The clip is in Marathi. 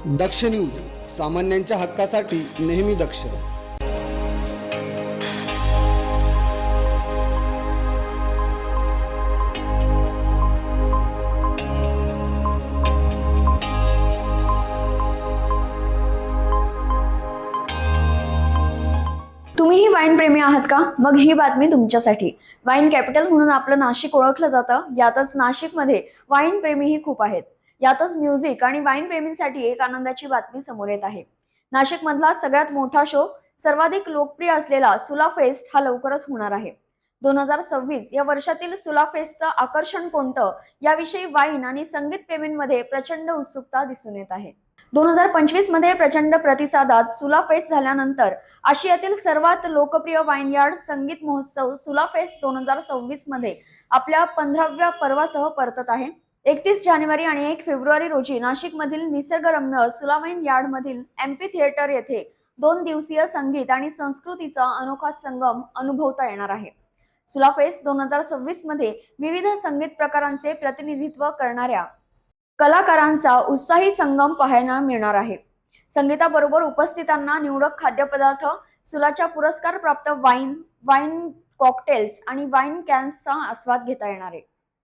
दक्ष न्यूज, सामान्यांच्या हक्कासाठी नेहमी दक्ष. तुम्हीही वाईन प्रेमी आहात का? मग ही बातमी तुमच्यासाठी. वाईन कॅपिटल म्हणून आपलं नाशिक ओळखलं जातं. यातच नाशिकमध्ये वाईन प्रेमीही खूप आहेत. यातच म्युझिक आणि वाईन प्रेमींसाठी एक आनंदाची बातमी समोर येत आहे. नाशिक मधला सगळ्यात मोठा शो, सर्वाधिक लोकप्रिय असलेला सुला फेस्ट हा लवकरच होणार आहे. 2026 या वर्षातील सुला फेस्टचं आकर्षण कोणतं, याविषयी वाईन आणि संगीत प्रेमींमध्ये प्रचंड उत्सुकता दिसून येत आहे. 2025 मध्ये प्रचंड प्रतिसादात सुला फेस्ट झाल्यानंतर आशियातील सर्वात लोकप्रिय वाईनयार्ड संगीत महोत्सव सुला फेस्ट 2026 मध्ये आपल्या 15व्या पर्वासह परतत आहे. 31 जानेवारी आणि 1 फेब्रुवारी रोजी नाशिकमधील निसर्गरम्य सुला वाईन यार्ड मधील एमपी थिएटर येथे 2 दिवसीय संगीत आणि संस्कृतीचा अनोखा संगम अनुभवता येणार आहे. सुला फेस्ट 2026 मध्ये विविध संगीत प्रकारांचे प्रतिनिधित्व करणाऱ्या कलाकारांचा उत्साही संगम पाहायला मिळणार आहे. संगीताबरोबर उपस्थितांना निवडक खाद्यपदार्थ, सुलाच्या पुरस्कार प्राप्त वाईन कॉकटेल्स आणि वाईन कॅन्सचा आस्वाद घेता येणार आहे.